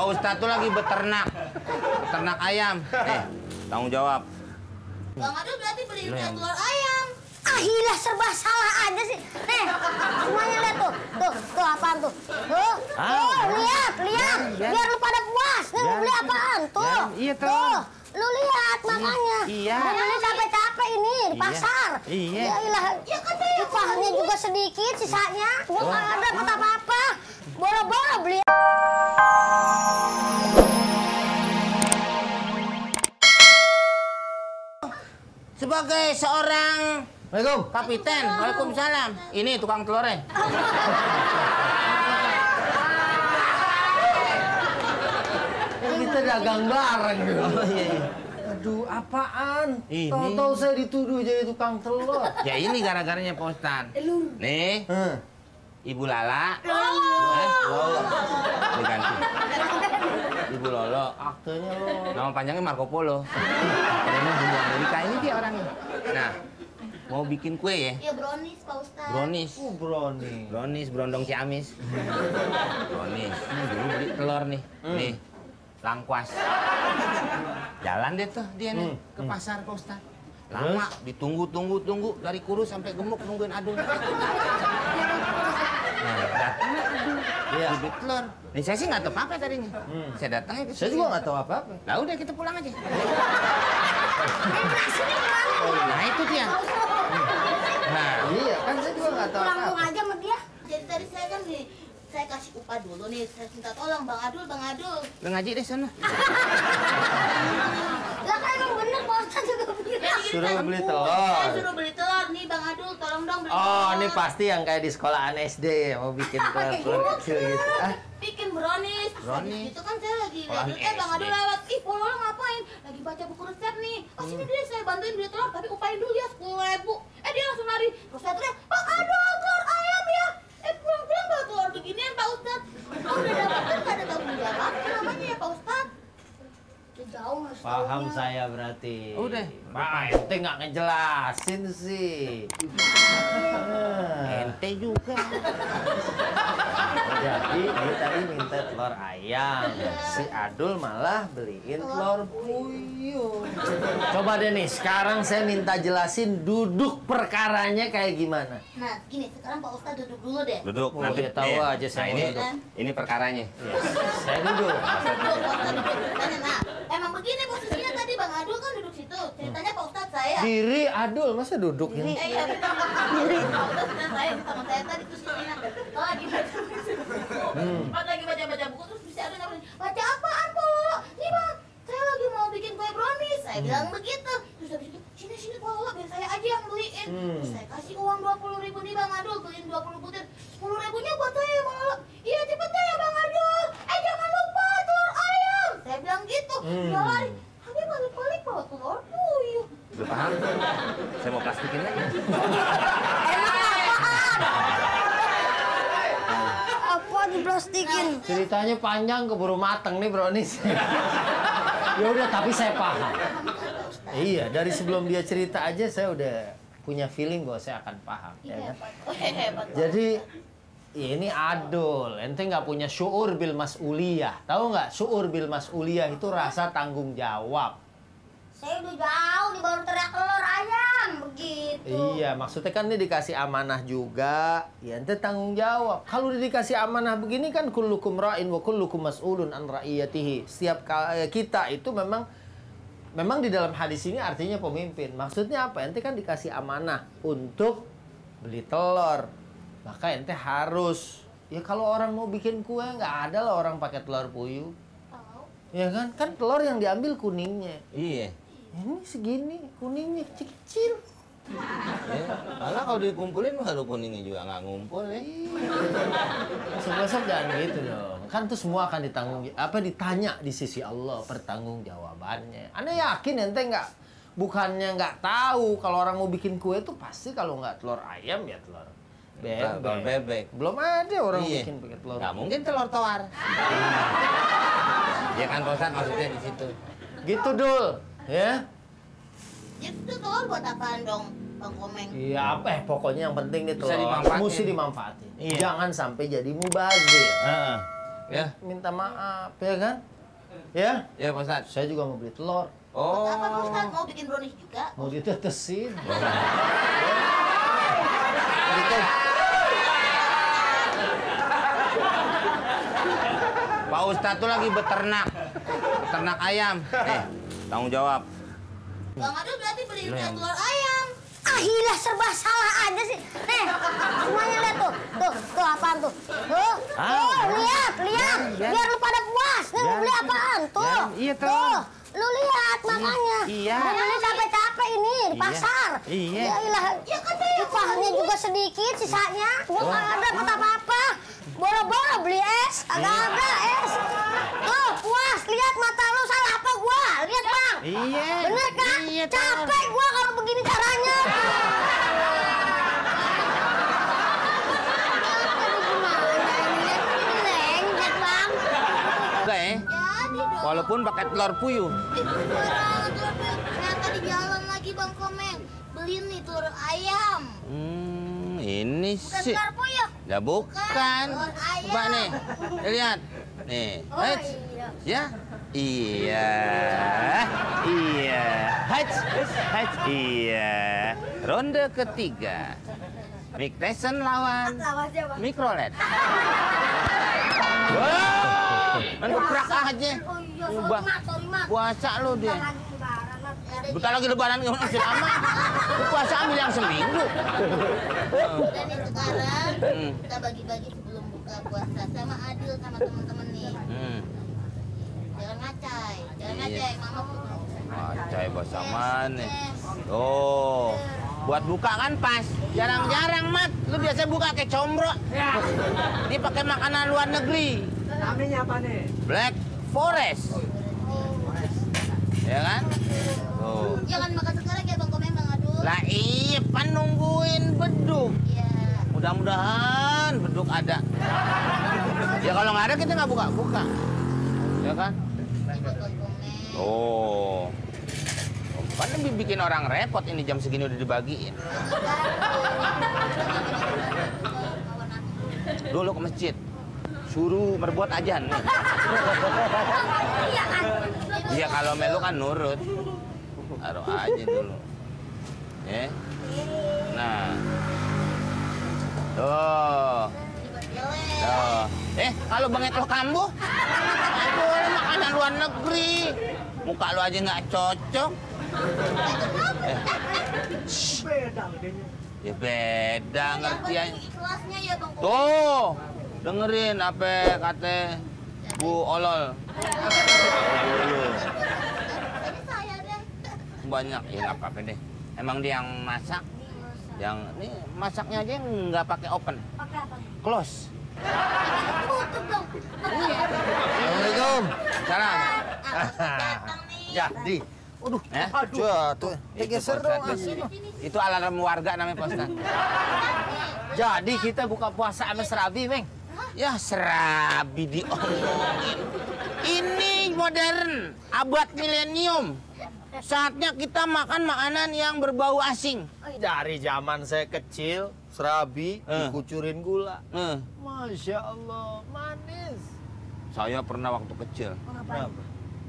Ustadz tuh lagi beternak ayam. Tanggung jawab. Bang Adul berarti beli telur ayam. Ah, gila serba salah aja sih. Nih, semuanya lihat tuh. Tuh apaan tuh? Tuh, lihat. Biar lu pada puas. Nih mau beli apaan? Tuh. Iya, tuh. Lu lihat makanya. Iya. Ini capek-capek ini di pasar. Iya. Ya ilah. Ya kan upahnya juga sedikit sisanya. Gua nggak dapat apa-apa. Boro-boro beli. Sebagai seorang Assalamualaikum. kapiten, waalaikumsalam. Ini tukang telurnya. Kita dagang bareng gitu. Oh iya. Aduh, apaan? Ini. Tahu-tahu saya dituduh jadi tukang telur. Ya ini gara-garanya Pak Ustadz. Nih, Ibu Lala. Lolo. Diganti. Ibu Lolo. Aktenya lo. Nama panjangnya Marco Polo. Ini Bumbu Amerika, ini dia orangnya. Nah, mau bikin kue ya? Ya brownies Pak Ustadz. Brownies. Brownie. Brownies, berondong Ciamis. Brownies. Ini dulu beli telur nih. Nih, Langkuas. Jalan deh tuh dia nih ke pasar Pak Ustadz. Lama, ditunggu. Dari kurus sampai gemuk nungguin Adul. Nah, datang Adul. Iya. Beli telur. Nih saya sih nggak tahu apa tadinya. Saya datangnya ke Saya sini. juga nggak tahu apa-apa. Nah udah kita pulang aja. Nah itu dia. Nah, Iya, kan saya juga nggak tahu Langsung apa-apa. aja sama dia. Jadi tadi saya kan saya kasih upah dulu nih, saya minta tolong Bang Adul. lu ngaji deh sana. Lah kan emang bener Pak Ustadz juga bilang. Suruh beli telur. Saya suruh beli telur nih Bang Adul, tolong dong beli telur. Oh, ini pasti yang kayak di sekolahan SD ya, mau bikin telur kecil gitu. Bikin brownies. Brownies. Itu kan saya lagi Sekolahan lihat, Bang SD. Adul lewat. Ih, Polo lo ngapain? Lagi baca buku resep nih. Oh, sini deh saya bantuin beli telur, tapi upahin dulu ya 10.000. Dia langsung lari. Terus saya teriak, Bang Adul, telur ayam ya. Pulang-pulang bawa telur beginian Pak Ustadz. Oh, udah dapat kan nggak ada tanggung jawab namanya ya Pak Ustadz. Jauh mas. Paham saya berarti. Udah. Pak, ente nggak ngejelasin sih. Ente juga. Jadi dia tadi minta telur ayam, si Adul malah beliin telur puyuh. Coba deh nih, sekarang saya minta jelasin duduk perkaranya kayak gimana. Nah, gini, sekarang Pak Ustadz duduk dulu deh. Duduk. Oh, dia tahu nih. aja saya Nah, mau ini, duduk. ini perkaranya. Saya duduk. Duduk, Pak Ustadz duduk ceritanya. Nah, emang begini posisinya tadi Bang Adul kan duduk situ. Ceritanya Pak Ustadz saya. Diri Adul, masa duduk ini? Iya, Pak Ustadz dan saya di tangan saya tadi terus ini lagi baca buku. Pas lagi baca buku terus bisa ada namanya, baca apaan Po? Nih Bang, saya lagi mau bikin kue brownies. Saya bilang begitu. Terus habis itu, sini Po, biar saya aja yang beliin. Terus saya kasih uang 20.000 nih Bang Adul, beliin 20 butir. 10.000-nya buat saya Bang Adul. Iya cepetnya ya Bang Adul. Jangan lupa telur ayam. Saya bilang gitu. Dia lari. Tapi balik-balik bawa telur puyuh. Udah paham? Saya mau plastikin lagi. Apa diplastikin? Ceritanya panjang keburu mateng nih brownies. Ya udah, tapi saya paham. Iya, dari sebelum dia cerita aja saya udah punya feeling bahwa saya akan paham. Ya kan? Hebat. Jadi ini Adul, ente nggak punya syuur bil mas'uliyah. Tahu nggak? Syuur bil mas'uliyah itu rasa tanggung jawab. Saya udah jauh nih baru teriak telur ayam begitu. Iya, maksudnya kan ini dikasih amanah juga, ya ente tanggung jawab. Kalau dikasih amanah begini kan kullukum ra'in wa kullukum mas'ulun an ra'iyatihi. Setiap kita itu memang di dalam hadis ini artinya pemimpin. Maksudnya apa? Ente kan dikasih amanah untuk beli telur. Maka ente harus, ya kalau orang mau bikin kue nggak ada lah orang pakai telur puyuh. Ya kan? Kan telur yang diambil kuningnya. Iya. Ini segini, kuningnya kecil-kecil. Ya, malah kalau dikumpulin baru kuningnya juga nggak ngumpul ya. Besok-besok jangan gitu dong. Kan tuh semua akan ditanya di sisi Allah pertanggungjawabannya. Anda yakin ente bukannya nggak tahu kalau orang mau bikin kue tuh pasti kalau nggak telur ayam ya telur Telur bebek. Belum ada orang Iya. bikin pakai telur. Nggak mungkin telur tawar. Ya kan Pak Ustadz maksudnya di situ. Gitu Dul, ya? Itu telur buat apaan dong, Bang Komeng? Iya, pokoknya yang penting nih Bisa telur dimanfaatin. mesti dimanfaatin. Iya. Jangan sampai jadi mubazir. Ya. minta maaf, ya kan? Ya? Ya, Pak Ustadz. Saya juga mau beli telur. Oh. Apa Pak Ustadz mau bikin brownies juga? Mau ditetesin. Pak Ustadz tuh lagi beternak ayam. Tanggung jawab. Bang Adul berarti beliin Lo yang- telur ayam. Ahilah serba salah aja sih. Nih, semuanya lihat tuh. Tuh apaan tuh? Tuh, lihat. Biar lu pada puas. Nih mau beli apaan? Tuh. Iya, tuh. Lu lihat makanya. Iya. Gua beli capek-capek ini di pasar. Iya. Ya ilah. Ya kan upahnya juga sedikit sisanya. Gua nggak ada dapat apa-apa. Boro-boro beli es, agak ada es. Tuh, puas. Lihat mata lu salah apa gua? Lihat, Bang. Iya. Bener kan? Iya, Capek gua kalau begini caranya. Enggak ya? Jadi dong. Walaupun pakai telur puyuh. Ternyata di jalan lagi Bang Komeng. Beliin nih telur ayam. Ini Bukan sih. telur puyuh. Ya bukan. Telur ayam. Coba nih. Lihat. Nih. Hets. Ya. Iya. Iya. Hets. Hets. Iya. Ronde ketiga. Mike Tyson lawan Mikrolet. Wah, ngeprak aja. Oh iya, Ubah. sorry, Mak. Puasa lo dia. Lagi lebaran, Mak. Bentar lagi lebaran masih lama. Lu puasa ambil yang seminggu. Dan nih sekarang kita bagi-bagi sebelum buka puasa sama Adil sama teman-teman nih. Jangan ngacai, Mama belum. Acai bahasa mana? Oh, buat buka kan pas. Jarang-jarang, Mat. Lu biasa buka kayak combro. Ini pakai makanan luar negeri. Namanya apa nih? Black Forest. Ya kan? Tuh. Jangan makan sekarang ya Bang Komeng, Bang Adul. Lah iya, pan nungguin beduk. Iya. Mudah-mudahan beduk ada. Ya kalau nggak ada kita nggak buka-buka. Ya kan? Ini buat Bang Komeng. Oh. Kan bikin orang repot ini jam segini udah dibagiin. Dulu ke masjid. Suruh berbuat ajan. Iya kan? Iya kalau melu kan nurut. Taruh aja dulu. Ya. Nah. Tuh. Tuh. Kalau bengek lo kambuh, boleh makanan luar negeri. Muka lo aja nggak cocok. Beda gedenya. Ya beda ngerti Yang aja. penting ikhlasnya ya Bang Komeng. Tuh, dengerin apa kata Bu Olol. Dulu. Tadi saya deh. Banyak, ya nggak apa-apa deh. Emang dia yang masak, yang ini masaknya aja nggak pakai open, Pakai apa? close. Tutup dong. Assalamualaikum. Salam. Datang nih. Jadi. Waduh, jatuh. Ya Itu, geser Pak dong. Ustadz. asli. Itu alarm warga namanya Pak Ustadz. Jadi kita buka puasa sama serabi, Meng. Ya serabi diomongin. Ini modern, abad milenium. Saatnya kita makan makanan yang berbau asing. Dari zaman saya kecil, serabi dikucurin gula. Masya Allah, manis. Saya pernah waktu kecil, Kenapa?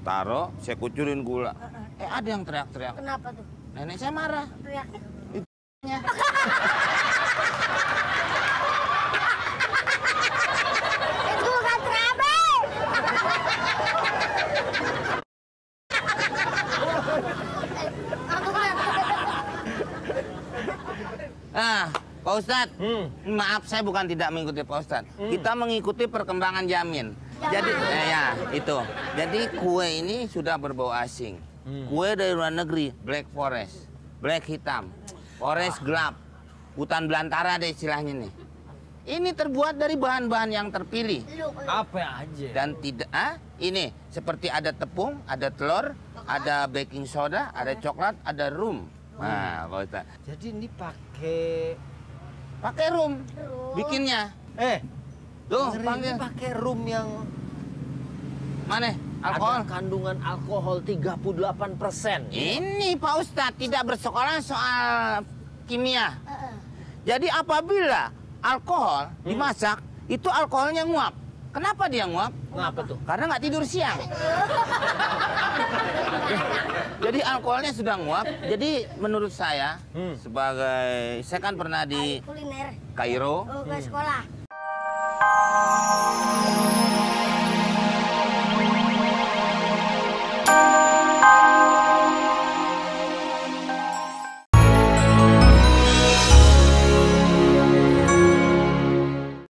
taruh, saya kucurin gula. Ada yang teriak-teriak. Kenapa tuh? Nenek saya marah. Teriaknya. Itu kan serabi. Ah, Pak Ustadz, maaf saya bukan tidak mengikuti Pak Ustadz. Kita mengikuti perkembangan jamin. Jadi, ya itu. Jadi kue ini sudah berbau asing. Kue dari luar negeri, Black Forest, Black hitam, Forest gelap, hutan belantara deh istilahnya nih. Ini terbuat dari bahan-bahan yang terpilih Apa aja? dan tidak ini seperti ada tepung, ada telur, ada baking soda, ada coklat, ada rum. Nah, Pak Ustadz. Jadi ini pakai Pakai rum bikinnya. Tuh, dengerin, panggil. ini pakai rum yang Mana? Alkohol. ada kandungan alkohol 38%. Ini Pak Ustadz tidak bersekolah soal kimia. Jadi apabila alkohol dimasak, itu alkoholnya nguap. Kenapa dia nguap? Kenapa tuh? Karena nggak tidur siang. Jadi alkoholnya sudah nguap. Jadi menurut saya, saya kan pernah di Kuliner. Kairo. Oh, ke sekolah.